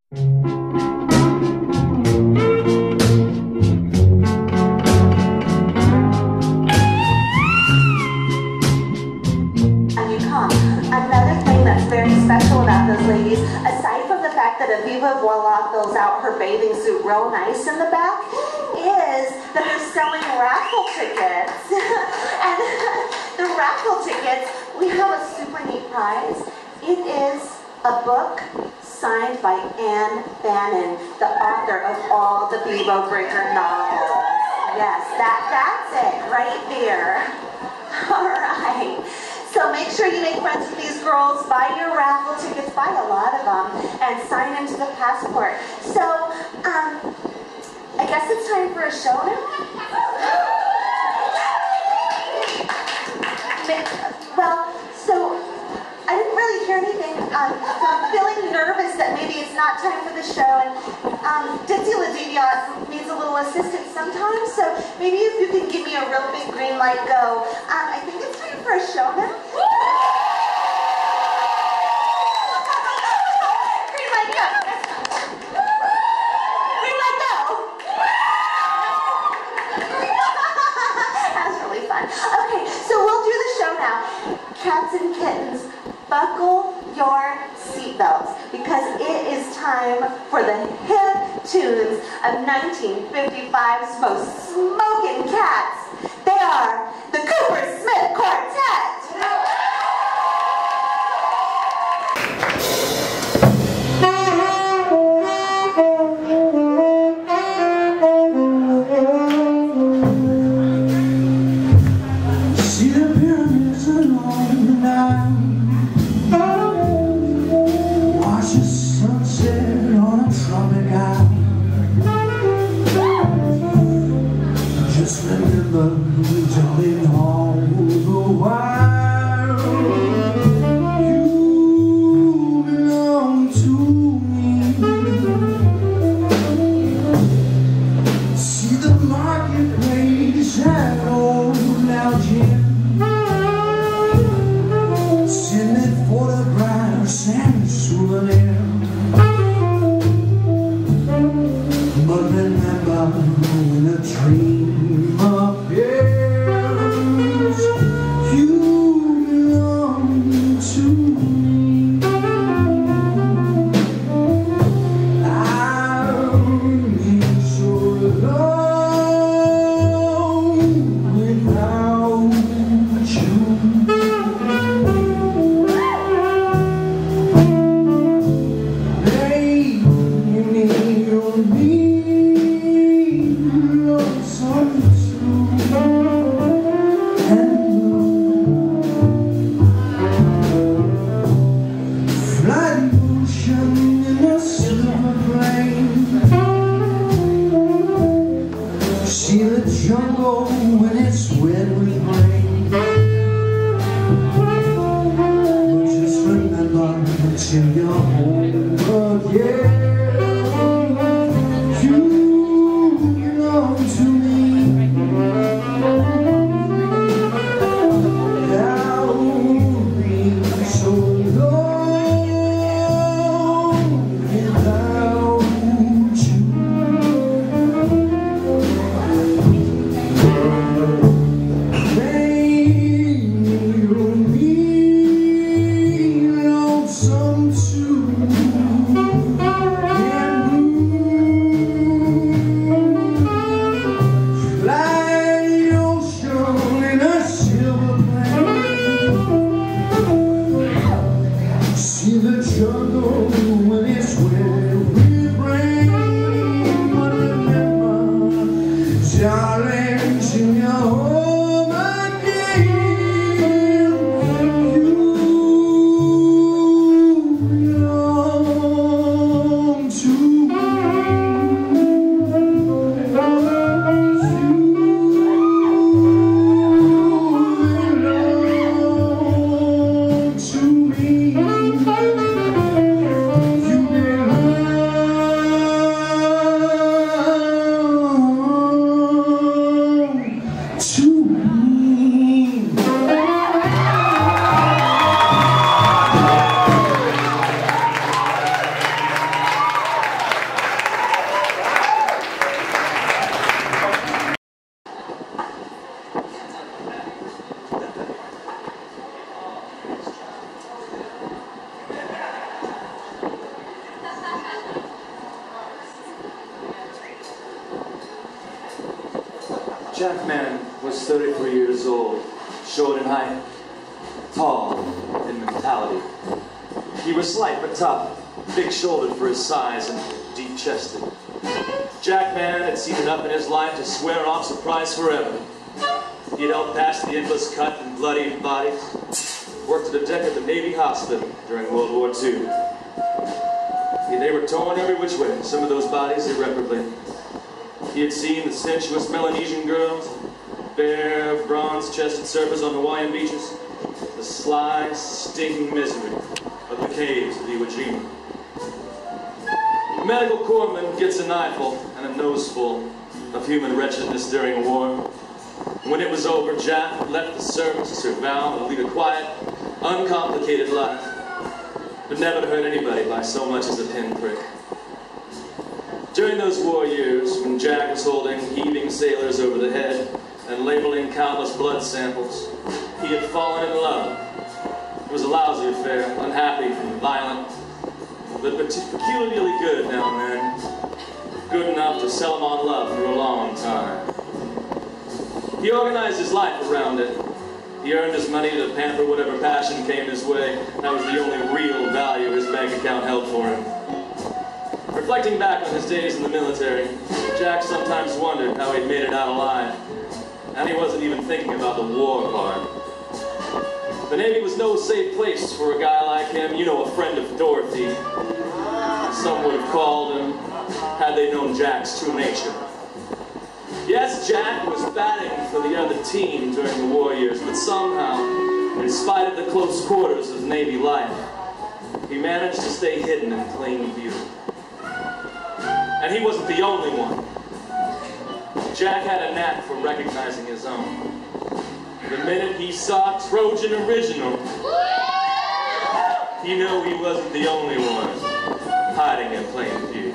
Special about those ladies, aside from the fact that Aviva Voila fills out her bathing suit real nice in the back, is that they're selling raffle tickets. And the raffle tickets, we have a super neat prize. It is a book signed by Ann Bannon, the author of all the Beebo Brinker novels. Yes, that's it, right there. All right. So make sure you make friends with these girls, buy your raffle tickets, buy a lot of them, and sign into the passport. So, I guess it's time for a show now? Well, so, I didn't really hear anything, so I'm feeling nervous that maybe it's not time for the show, and Ditsy Ladivia needs a little assistance sometimes, so maybe if you could give me a real big green light go. I think it's time for a show now. Green light go. Green light go. That was really fun. Okay, so we'll do the show now. Cats and kittens, buckle your seatbelts, because it is time for the hip tunes of 1955's most smoking cats. They are the Cooper Smith Quartet. Remember we jollied all the while. Jack Mann was 33 years old, short in height, tall in mentality. He was slight but tough, big-shouldered for his size and deep-chested. Jack Mann had seen enough in his life to swear off surprise forever. He had helped patch the endless cut and bloodied bodies, worked at a deck at the Navy hospital during World War II. They were torn every which way, some of those bodies irreparably. He had seen the sensuous Melanesian girls, bare, bronze-chested surfers on Hawaiian beaches, the sly, stinking misery of the caves of Iwo Jima. A medical corpsman gets an eyeful and a noseful of human wretchedness during a war. When it was over, Jack left the service to vow to lead a quiet, uncomplicated life, but never to hurt anybody by so much as a pinprick. During those war years, when Jack was holding heaving sailors over the head and labeling countless blood samples, he had fallen in love. It was a lousy affair, unhappy and violent, but peculiarly good now and then. Good enough to sell him on love for a long time. He organized his life around it. He earned his money to pamper whatever passion came his way. That was the only real value his bank account held for him. Reflecting back on his days in the military, Jack sometimes wondered how he'd made it out alive. And he wasn't even thinking about the war part. The Navy was no safe place for a guy like him, you know, a friend of Dorothy. Some would have called him, had they known Jack's true nature. Yes, Jack was batting for the other team during the war years, but somehow, in spite of the close quarters of Navy life, he managed to stay hidden in plain view. And he wasn't the only one. Jack had a knack for recognizing his own. The minute he saw Trojan Original, he knew he wasn't the only one hiding in plain view.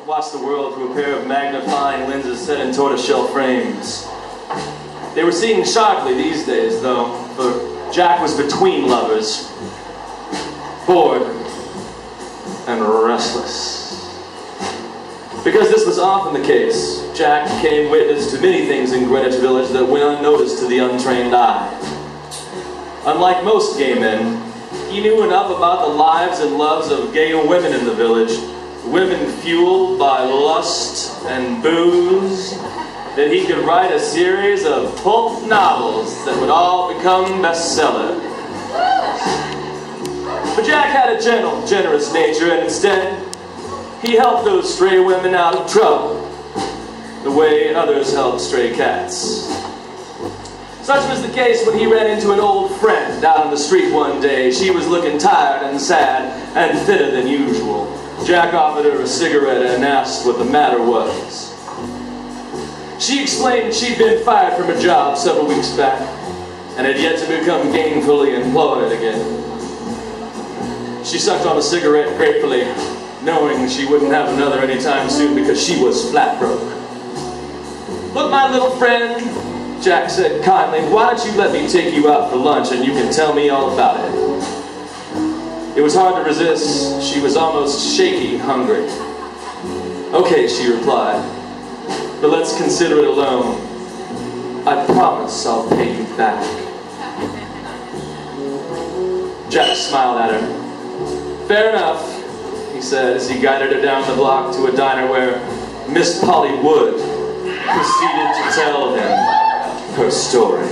Watched the world through a pair of magnifying lenses set in tortoiseshell frames. They were seeing sharply these days, though, for Jack was between lovers, bored and restless. Because this was often the case, Jack became witness to many things in Greenwich Village that went unnoticed to the untrained eye. Unlike most gay men, he knew enough about the lives and loves of gay women in the village, women fueled by lust and booze, that he could write a series of pulp novels that would all become bestsellers. But Jack had a gentle, generous nature, and instead, he helped those stray women out of trouble, the way others help stray cats. Such was the case when he ran into an old friend out on the street one day. She was looking tired and sad and thinner than usual. Jack offered her a cigarette and asked what the matter was. She explained she'd been fired from a job several weeks back and had yet to become gainfully employed again. She sucked on a cigarette gratefully, knowing she wouldn't have another anytime soon because she was flat broke. "Look, my little friend," Jack said kindly, "why don't you let me take you out for lunch and you can tell me all about it?" It was hard to resist. She was almost shaky, hungry. "Okay," she replied, "but let's consider it a loan. I promise I'll pay you back." Jack smiled at her. "Fair enough," he said as he guided her down the block to a diner where Miss Polly Wood proceeded to tell him her story.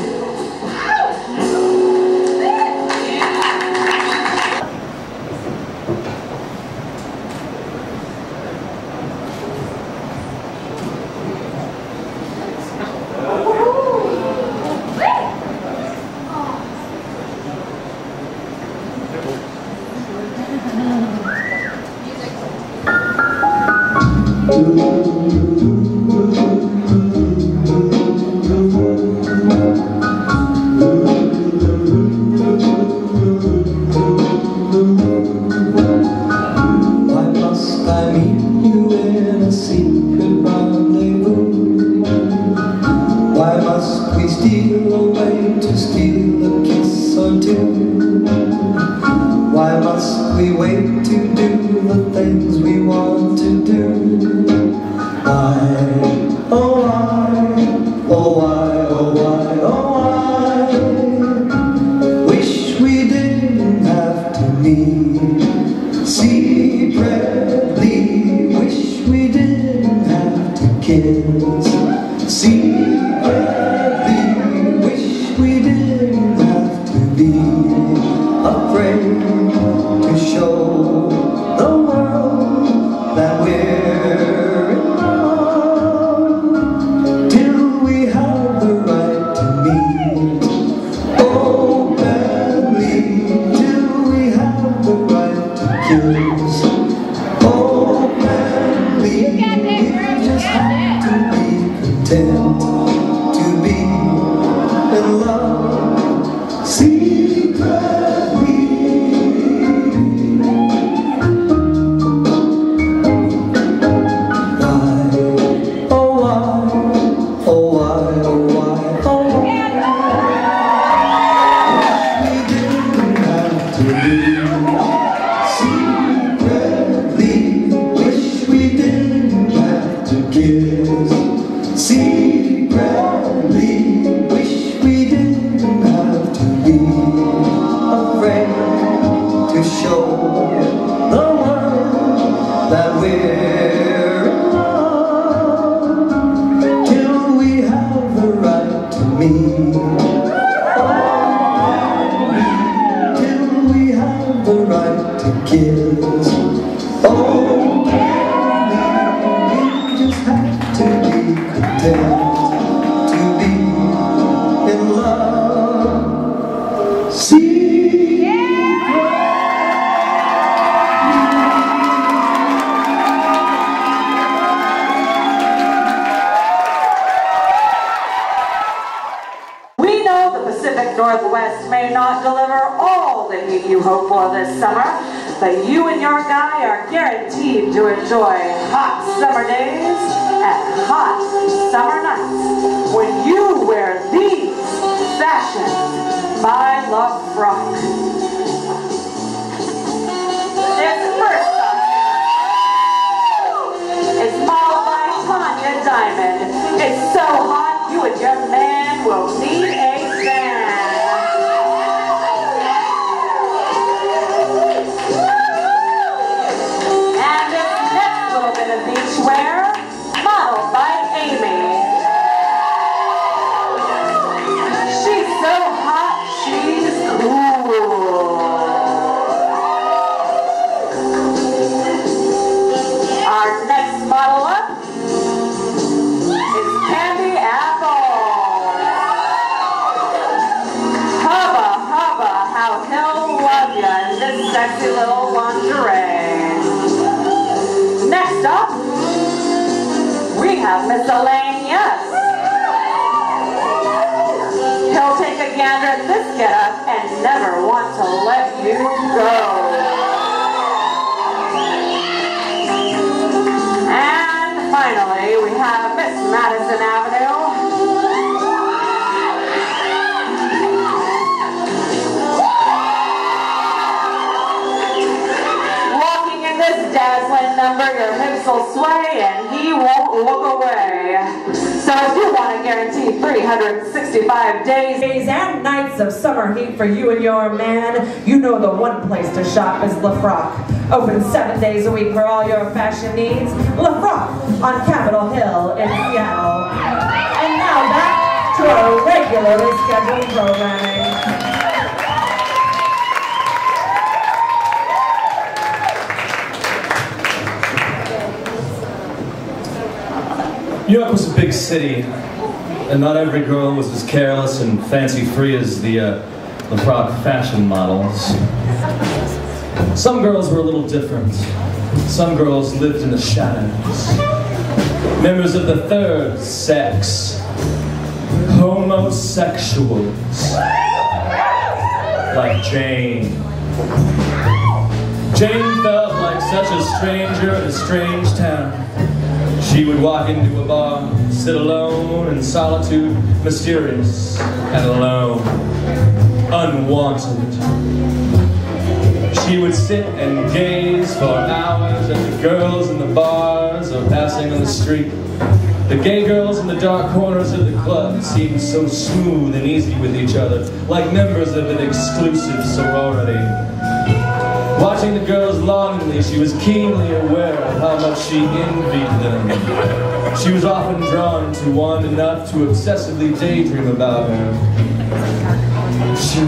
Northwest may not deliver all the heat you hope for this summer, but you and your guy are guaranteed to enjoy hot summer days and hot summer nights when you wear these fashions. My LaFrock. Its first up is modeled by Tanya Diamond. It's so hot, you and your man will need a fan. And its next little bit of beachwear, modeled by Amy. She's so hot, she's cool. Our next model up is Candy Apple. Hubba, hubba, how he'll love ya in this sexy little lingerie. Next up, we have Miscellaneous. He'll take a gander at this getup and never want to let you go. And finally, we have Miss Madison Avenue. Walking in this dazzling number, your hips will sway and he won't look away. So if you want to guarantee 365 days and nights of summer heat for you and your man, you know the one place to shop is LaFrock. Open 7 days a week for all your fashion needs. LaFrock on Capitol Hill in Seattle. And now back to our regularly scheduled programming. New York was a big city, and not every girl was as careless and fancy-free as the LaFrock fashion models. Some girls were a little different. Some girls lived in the shadows. Members of the third sex. Homosexuals. Like Jane. Jane felt like such a stranger in a strange town. She would walk into a bar, sit alone in solitude, mysterious and alone, unwanted. She would sit and gaze for hours at the girls in the bars or passing on the street. The gay girls in the dark corners of the club seemed so smooth and easy with each other, like members of an exclusive sorority. Watching the girls longingly, she was keenly aware of how much she envied them. She was often drawn to one enough to obsessively daydream about her. She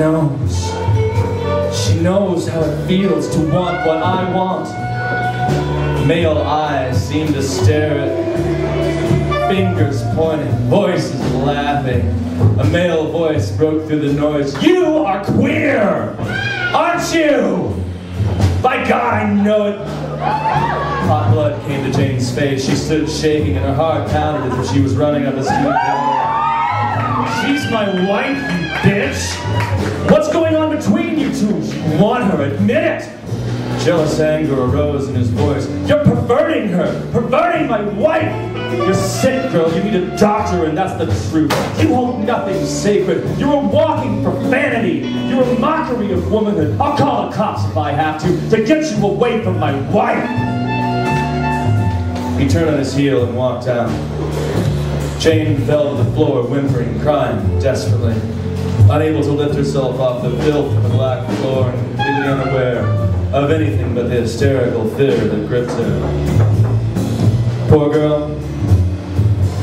knows how it feels to want what I want. Male eyes seem to stare at, fingers pointing, voices laughing. A male voice broke through the noise. You are queer, aren't you? By God, I know it. Hot blood came to Jane's face. She stood shaking and her heart pounded as if she was running up a steep hill. She's my wife, you bitch. What's going on between you two? You want her, admit it. Jealous anger arose in his voice. You're perverting her, perverting my wife. You're sick, girl. You need a doctor, and that's the truth. You hold nothing sacred. You're a walking profanity. You're a mockery of womanhood. I'll call the cops if I have to get you away from my wife. He turned on his heel and walked out. Jane fell to the floor, whimpering, crying desperately, unable to lift herself off the filth of the black floor and completely unaware of anything but the hysterical fear that gripped her. Poor girl.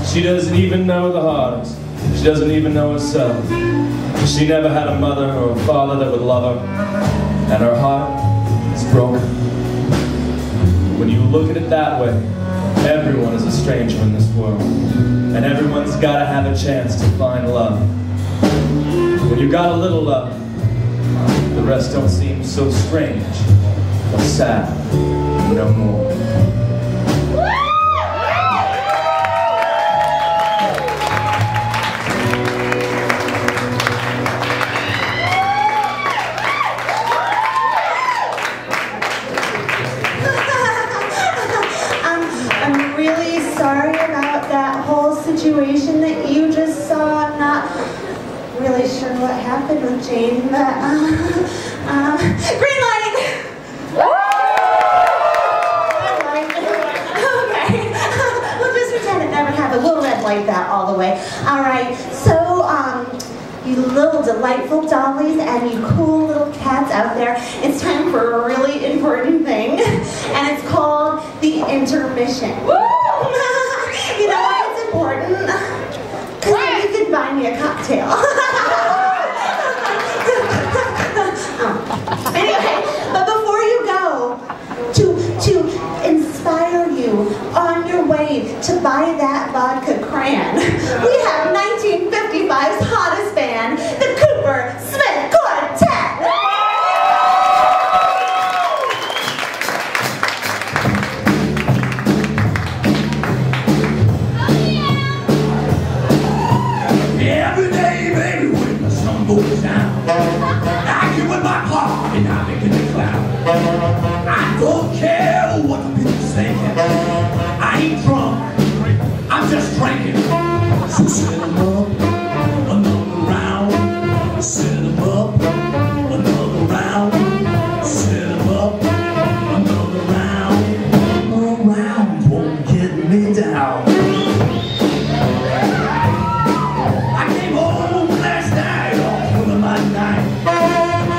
She doesn't even know the heart. She doesn't even know herself. She never had a mother or a father that would love her, and her heart is broken. When you look at it that way, everyone is a stranger in this world, and everyone's got to have a chance to find love. When you got a little love, the rest don't seem so strange or sad no more. Situation that you just saw. I'm not really sure what happened with Jane, but, green light! Okay. We'll just pretend it never happened. We'll red light that all the way. All right, so, you little delightful dollies and you cool little cats out there, it's time for a really important thing, and it's called the intermission. You know why it's important? Because you can buy me a cocktail. Anyway, but before you go, to inspire you on your way to buy that vodka cran, we have 1955's hottest band, the Cooper Smith Quartet. Every day, baby, when the sun goes down, I get with my car and I begin to clown. I don't care what the people thinking. I ain't drunk, I'm just drinking. So set 'em up, another round. Set 'em up, another round. Set 'em up, another round. More rounds won't get me down.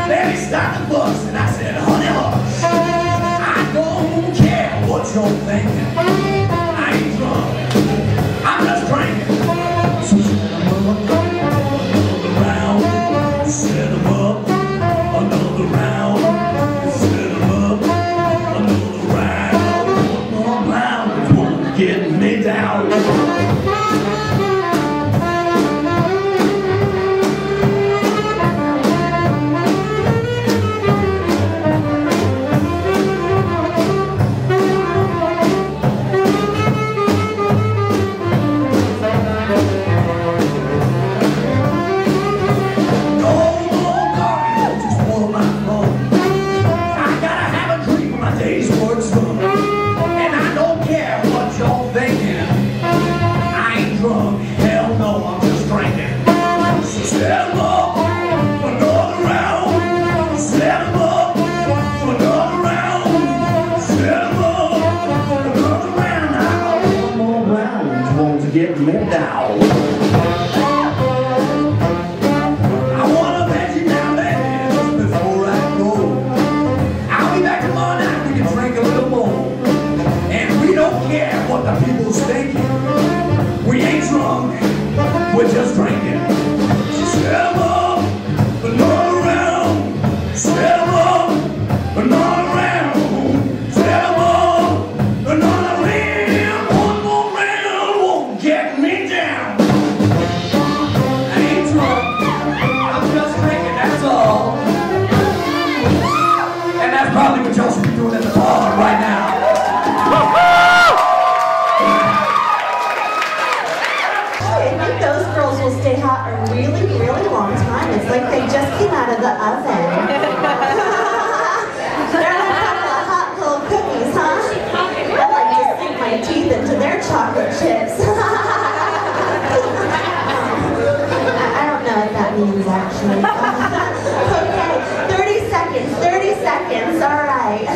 Baby stopped the bus and I said, honey hush, I don't care what you're thinking. I ain't drunk, I'm just drinking. So set 'em up, another round. Set 'em up, another round. Set 'em up, another round. One more round won't get me down. Get me down. I wanna bet you down, baby, just before I go. I'll be back tomorrow night, we can drink a little more. And we don't care what the people's thinking. We ain't drunk, we're just drinking. So set 'em up, another round. Set 'em up, another round. Set 'em up, another round. One more round won't get me down. I ain't drunk, I'm just drinking, that's all. And that's probably what y'all should be doing at the bar right now. I think those girls will stay hot a really, really long time. It's like they just came out of the oven. They're like a couple of hot little cookies, huh? I like to sink my teeth into their chocolate chips. I don't know what that means, actually. Okay, 30 seconds, 30 seconds, all right.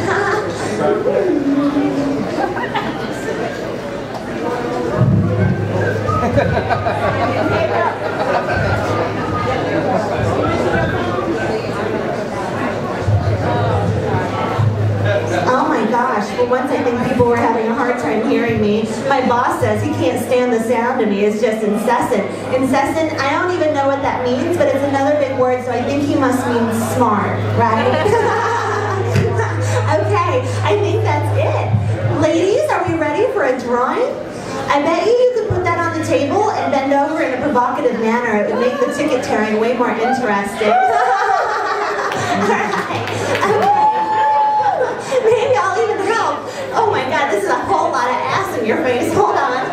Oh my gosh, for once I think people were having a hard time hearing me. My boss says he can't stand the sound of me, it's just incessant. Incessant, I don't even know what that means, but it's another big word, so I think he must mean smart, right? Okay, I think that's it. Ladies, are we ready for a drawing? I bet you could put that on the table and bend over in a provocative manner. It would make the ticket tearing way more interesting. Alright, okay. Maybe I'll even help. Oh my god, this is a whole lot of ass in your face. Hold on.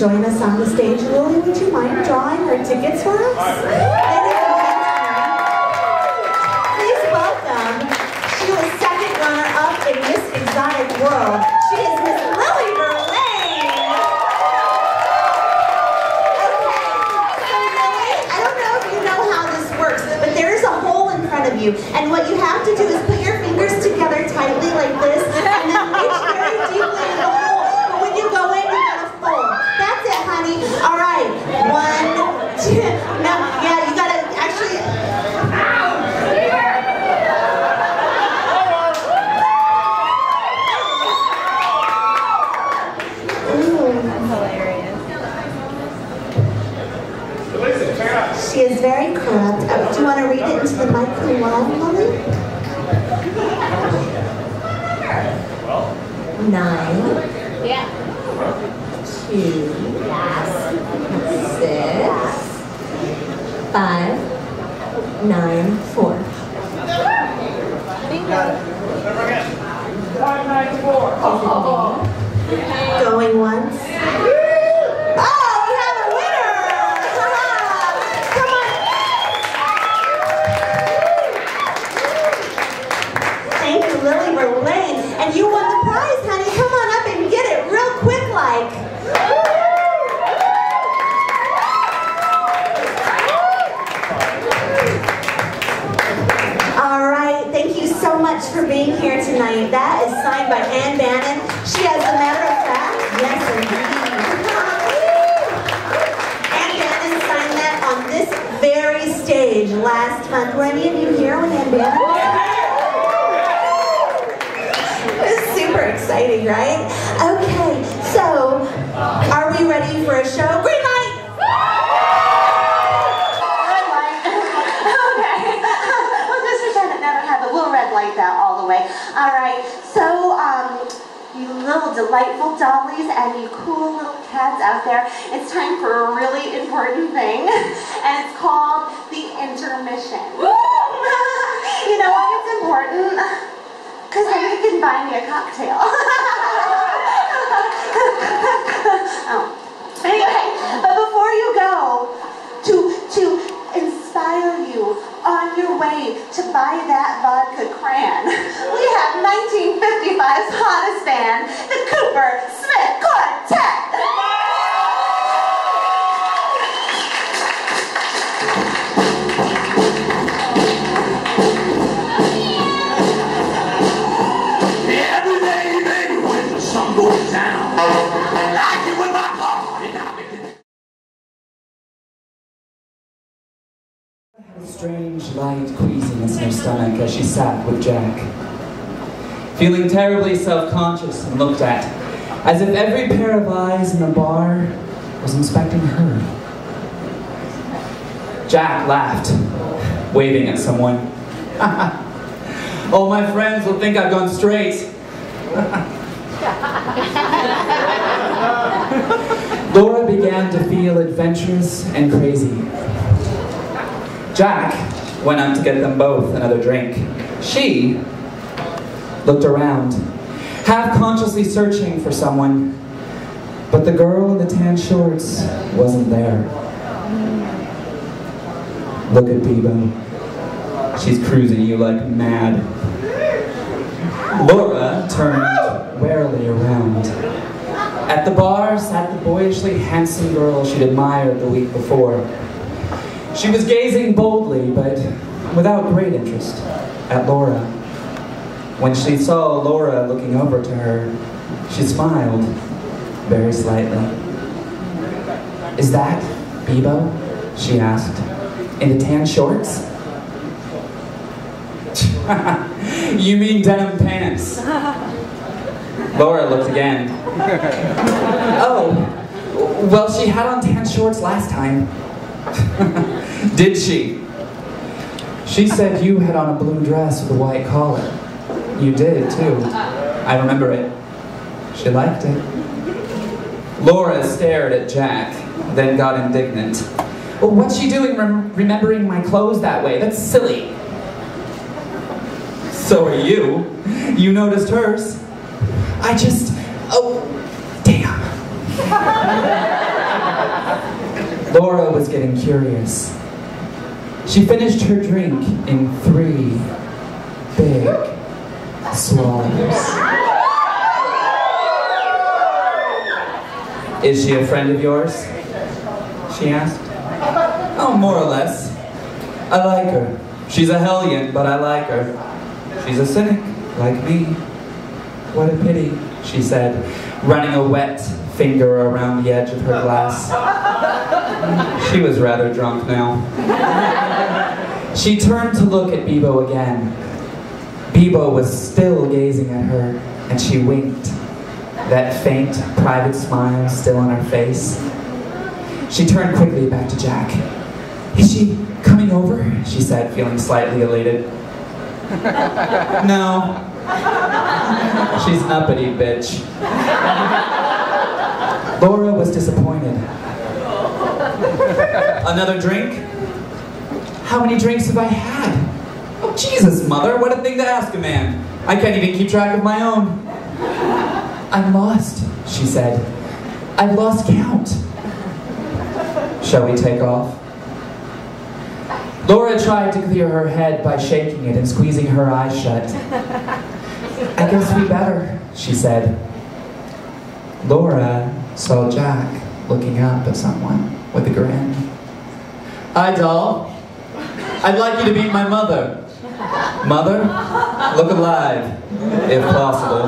join us on the stage. Lily, would you mind drawing her tickets for us? Please welcome. She was second runner-up in Miss Exotic World. She is Miss Lily Verlaine. Okay, so Lily, I don't know if you know how this works, but there is a hole in front of you, and what you have to do is put your fingers together tightly like this, and then reach very deeply in the hole. But when you go in, you're gonna fold. That's it, honey. All right, 1, 2. No, yeah, you gotta actually. She is very corrupt. Do you want to read it into the mic as well, Lily? 9. Yeah. 2. Yes. 6. 5. 9. 4. Got it. 594. Going once. Oh, we have a winner! Come on. Thank you, Lily Verlaine. And you won the prize, honey. Come on up and get it real quick like. All right, thank you so much for being here tonight. That is signed by Ann Bannon. She, as a matter of fact, yes indeed. Ann Bannon signed that on this very stage last month. Were any of you here when Ann Bannon? It was super exciting, right? Okay, so are we ready for a show? Green light! Red light. Okay. We'll just pretend it never happened. We'll red light that all the way. All right. So, you little delightful dollies and you cool little cats out there, it's time for a really important thing, and it's called the intermission. You know why it's important? Because then you can buy me a cocktail. Oh. Anyway, but before you go, to inspire you on your way to buy that vodka cran, we have 1955's hottest band, the Cooper Smith Quartet. Every day, baby, when the sun goes down, I like it when my heart and I begin. A strange, light queasiness in her stomach as she sat with Jack, feeling terribly self-conscious and looked at, as if every pair of eyes in the bar was inspecting her. Jack laughed, waving at someone. All my friends will think I've gone straight. Laura began to feel adventurous and crazy. Jack went out to get them both another drink. She looked around, half-consciously searching for someone, but the girl in the tan shorts wasn't there. Look at Bibo. She's cruising you like mad. Laura turned warily around. At the bar sat the boyishly handsome girl she'd admired the week before. She was gazing boldly, but without great interest, at Laura. When she saw Laura looking over to her, she smiled very slightly. "Is that Bibo?" she asked. "In the tan shorts?" "You mean denim pants." Laura looked again. "Oh, well, she had on tan shorts last time." "Did she?" "She said you had on a blue dress with a white collar." "You did, too. I remember it." She liked it. Laura stared at Jack, then got indignant. "Well, what's she doing remembering my clothes that way? That's silly." "So are you. You noticed hers." "I just... oh, damn." Laura was getting curious. She finished her drink in 3 big swallows. Is she a friend of yours? She asked. Oh, more or less. I like her. She's a hellion, but I like her. She's a cynic, like me. What a pity, she said, running a wet finger around the edge of her glass. She was rather drunk now. She turned to look at Bibo again. Bibo was still gazing at her, and she winked, that faint, private smile still on her face. She turned quickly back to Jack. Is she coming over? She said, feeling slightly elated. No. She's an uppity bitch. Laura was disappointed. Another drink? How many drinks have I had? Oh, Jesus, Mother, what a thing to ask a man. I can't even keep track of my own. I'm lost, she said. I've lost count. Shall we take off? Laura tried to clear her head by shaking it and squeezing her eyes shut. I guess we better, she said. Laura saw Jack looking up at someone with a grin. Hi, doll. I'd like you to meet my mother. Mother, look alive, if possible.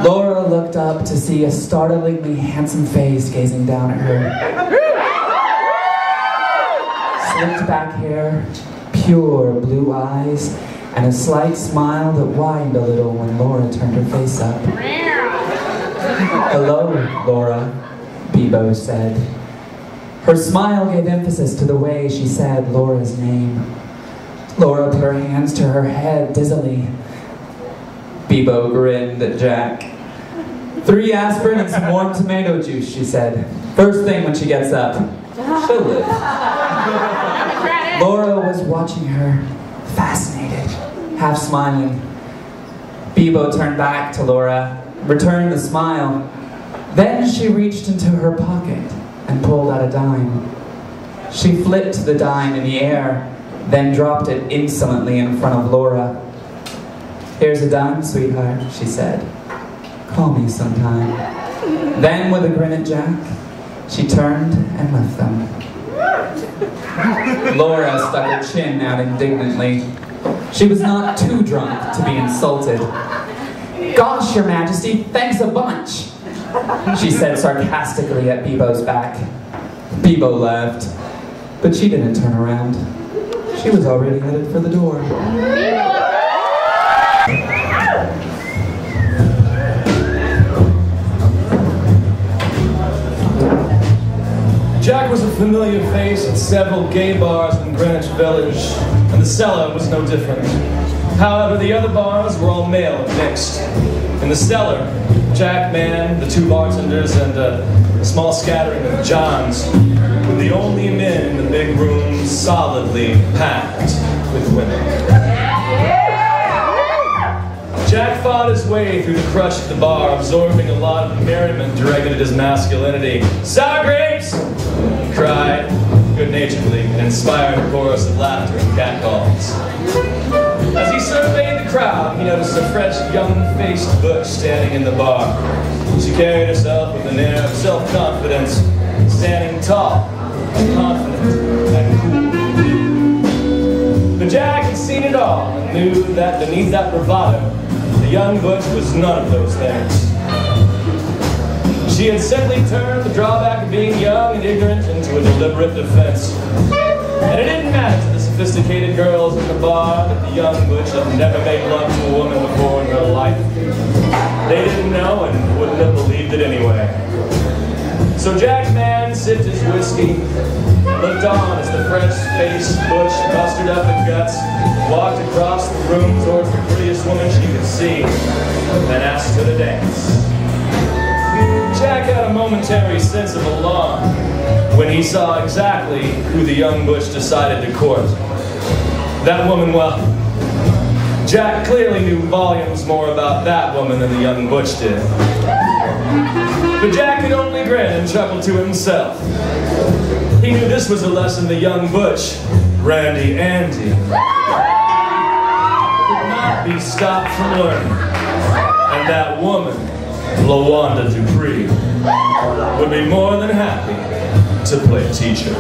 Laura looked up to see a startlingly handsome face gazing down at her. Slicked back hair, pure blue eyes, and a slight smile that widened a little when Laura turned her face up. Hello, Laura, Bibo said. Her smile gave emphasis to the way she said Laura's name. Laura put her hands to her head dizzily. Bibo grinned at Jack. 3 aspirin and some warm tomato juice, she said. First thing when she gets up. She'll live. Laura was watching her, fascinated, half smiling. Bibo turned back to Laura, returned the smile. Then she reached into her pocket and pulled out a dime. She flipped the dime in the air, then dropped it insolently in front of Laura. Here's a dime, sweetheart, she said. Call me sometime. Then, with a grin at Jack, she turned and left them. Laura stuck her chin out indignantly. She was not too drunk to be insulted. Gosh, Your Majesty, thanks a bunch, she said sarcastically at Bibo's back. Bibo laughed, but she didn't turn around. She was already headed for the door. Jack was a familiar face at several gay bars in Greenwich Village, and the cellar was no different. However, the other bars were all male and mixed. In the cellar, Jack, Man, the 2 bartenders, and a small scattering of Johns were the only men in the big room solidly packed with women. Jack fought his way through the crush of the bar, absorbing a lot of merriment directed at his masculinity. Sour grapes! He cried, good-naturedly, and inspired a chorus of laughter and catcalls. As he surveyed the crowd, he noticed a fresh, young-faced butch standing in the bar. She carried herself with an air of self-confidence, standing tall, confident, and cool. But Jack had seen it all and knew that beneath that bravado, the young butch was none of those things. She had simply turned the drawback of being young and ignorant into a deliberate defense. And it didn't matter to the sophisticated girls in the bar that the young butch had never made love to a woman before in her life. They didn't know and wouldn't have believed it anyway. So Jack Man sipped his whiskey, looked on as the fresh-faced butch mustered up the guts, walked across the room towards the prettiest woman she could see, and asked her to dance. Jack had a momentary sense of alarm when he saw exactly who the young butch decided to court. That woman, well, Jack clearly knew volumes more about that woman than the young butch did. But Jack could only grin and chuckle to himself. He knew this was a lesson the young butch, Randy Andy, could not be stopped from learning. And that woman, LaWanda Dupree, would be more than happy to play teacher.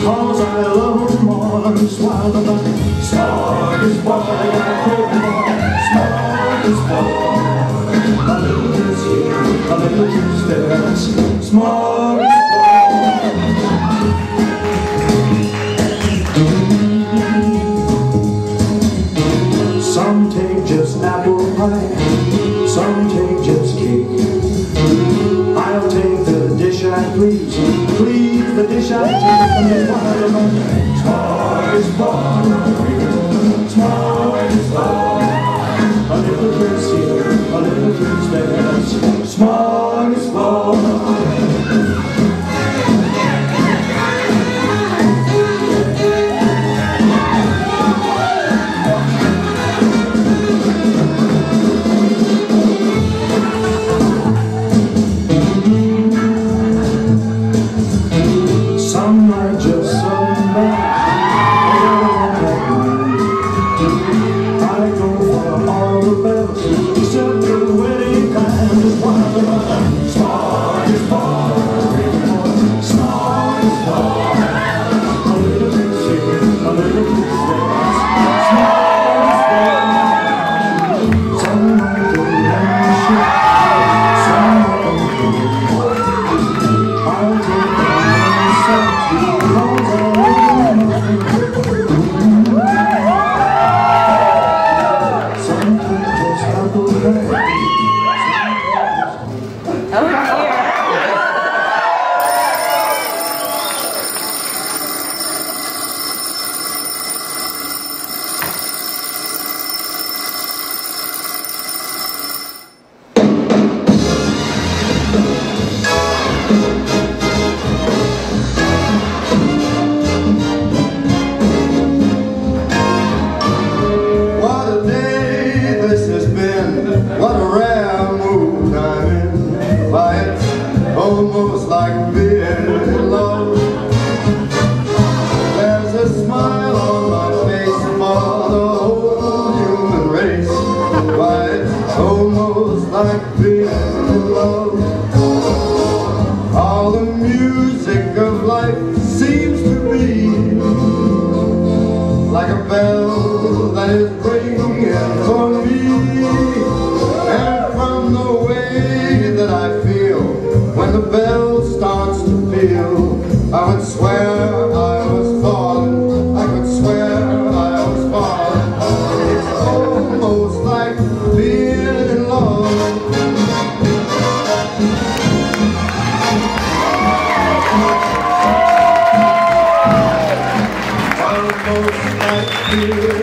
'cause I love them all. I'm wild about smorgasbord, smorgasbord. A little kiss here, a little kiss there, smorgasbord. Some take just apple pie, some take just cake. I'll take the dish I please, please the dish I take. Smorgasbord, smorgasbord. A little kiss here, a little kiss there, smorgasbord. Some are just some bad, I go for all the bells, except the wedding band is wild. Smorgasbord, smorgasbord. A little kiss here, a little kiss there, smorgasbord. Some like the lemon shake, some like the moon. I'll take the lemon shake. Almost like being in love. There's a smile on my face for the whole human race. Why, it's almost like being in love. All the music of life seems to be like a bell that is ringing for me. And from the way that I feel when the bell starts to peal, I would swear I was falling. I could swear I was falling. It's almost like being in love. Almost like being